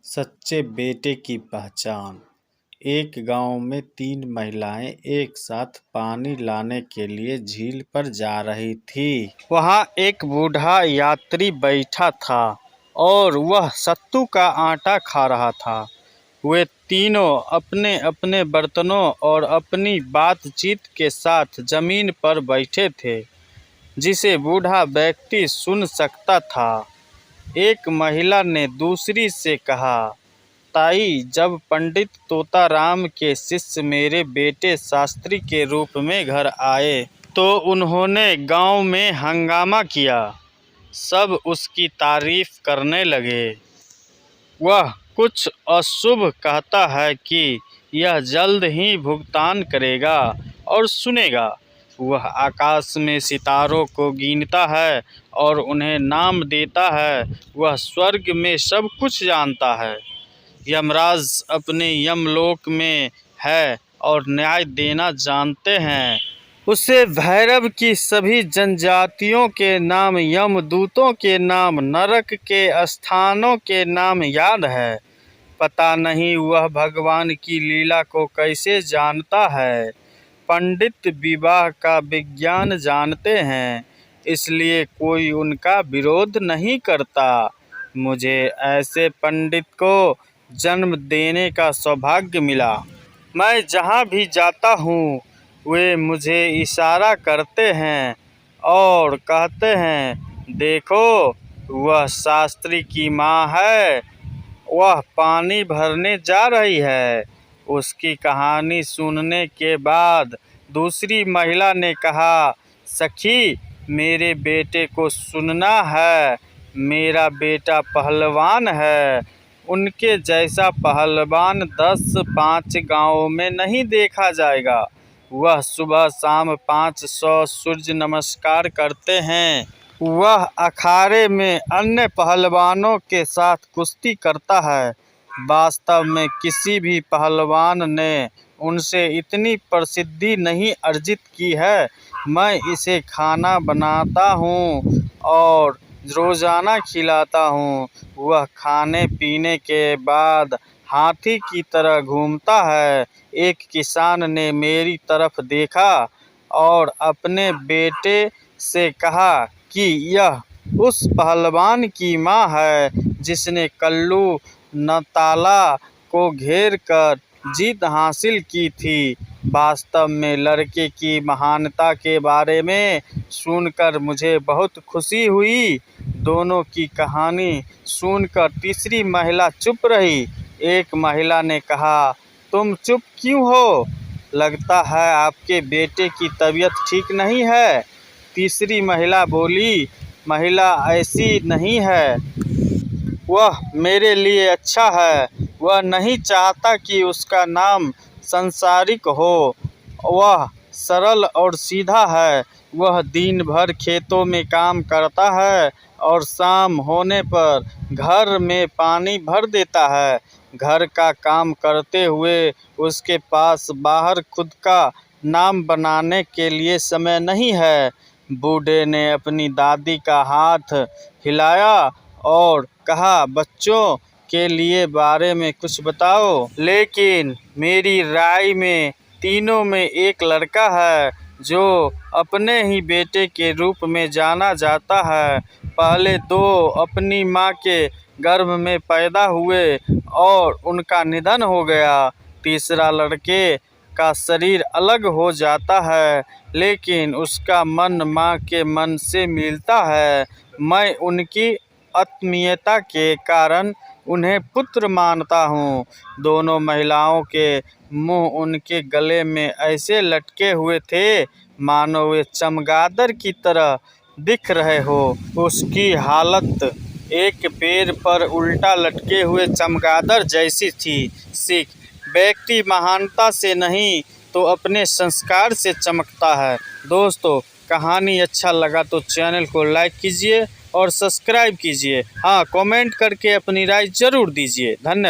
सच्चे बेटे की पहचान। एक गांव में 3 महिलाएं एक साथ पानी लाने के लिए झील पर जा रही थी। वहां एक बूढ़ा यात्री बैठा था और वह सत्तू का आटा खा रहा था। वे तीनों अपने अपने बर्तनों और अपनी बातचीत के साथ जमीन पर बैठे थे, जिसे बूढ़ा व्यक्ति सुन सकता था। एक महिला ने दूसरी से कहा, ताई, जब पंडित तोताराम के शिष्य मेरे बेटे शास्त्री के रूप में घर आए तो उन्होंने गांव में हंगामा किया। सब उसकी तारीफ करने लगे। वह कुछ अशुभ कहता है कि यह जल्द ही भुगतान करेगा और सुनेगा। वह आकाश में सितारों को गिनता है और उन्हें नाम देता है। वह स्वर्ग में सब कुछ जानता है। यमराज अपने यमलोक में है और न्याय देना जानते हैं। उसे भैरव की सभी जनजातियों के नाम, यमदूतों के नाम, नरक के स्थानों के नाम याद है। पता नहीं वह भगवान की लीला को कैसे जानता है। पंडित विवाह का विज्ञान जानते हैं, इसलिए कोई उनका विरोध नहीं करता। मुझे ऐसे पंडित को जन्म देने का सौभाग्य मिला। मैं जहाँ भी जाता हूँ वे मुझे इशारा करते हैं और कहते हैं, देखो, वह शास्त्री की माँ है, वह पानी भरने जा रही है। उसकी कहानी सुनने के बाद दूसरी महिला ने कहा, सखी, मेरे बेटे को सुनना है। मेरा बेटा पहलवान है। उनके जैसा पहलवान 10-5 गांवों में नहीं देखा जाएगा। वह सुबह शाम 500 सूर्य नमस्कार करते हैं। वह अखाड़े में अन्य पहलवानों के साथ कुश्ती करता है। वास्तव में किसी भी पहलवान ने उनसे इतनी प्रसिद्धि नहीं अर्जित की है। मैं इसे खाना बनाता हूँ और रोजाना खिलाता हूँ। वह खाने पीने के बाद हाथी की तरह घूमता है। एक किसान ने मेरी तरफ देखा और अपने बेटे से कहा कि यह उस पहलवान की माँ है जिसने कल्लू नताला को घेर कर जीत हासिल की थी। वास्तव में लड़के की महानता के बारे में सुनकर मुझे बहुत खुशी हुई। दोनों की कहानी सुनकर तीसरी महिला चुप रही। एक महिला ने कहा, तुम चुप क्यों हो? लगता है आपके बेटे की तबीयत ठीक नहीं है। तीसरी महिला बोली, महिला ऐसी नहीं है। वह मेरे लिए अच्छा है। वह नहीं चाहता कि उसका नाम सांसारिक हो। वह सरल और सीधा है। वह दिन भर खेतों में काम करता है और शाम होने पर घर में पानी भर देता है। घर का काम करते हुए उसके पास बाहर खुद का नाम बनाने के लिए समय नहीं है। बूढ़े ने अपनी दादी का हाथ हिलाया और कहा, बच्चों के लिए बारे में कुछ बताओ। लेकिन मेरी राय में तीनों में एक लड़का है जो अपने ही बेटे के रूप में जाना जाता है। पहले 2 अपनी माँ के गर्भ में पैदा हुए और उनका निधन हो गया। तीसरा लड़के का शरीर अलग हो जाता है, लेकिन उसका मन माँ के मन से मिलता है। मैं उनकी आत्मीयता के कारण उन्हें पुत्र मानता हूँ। दोनों महिलाओं के मुंह उनके गले में ऐसे लटके हुए थे मानो वे चमगादड़ की तरह दिख रहे हो। उसकी हालत एक पैर पर उल्टा लटके हुए चमगादड़ जैसी थी। सीख, व्यक्ति महानता से नहीं तो अपने संस्कार से चमकता है। दोस्तों, कहानी अच्छा लगा तो चैनल को लाइक कीजिए और सब्सक्राइब कीजिए। हाँ, कमेंट करके अपनी राय जरूर दीजिए। धन्यवाद।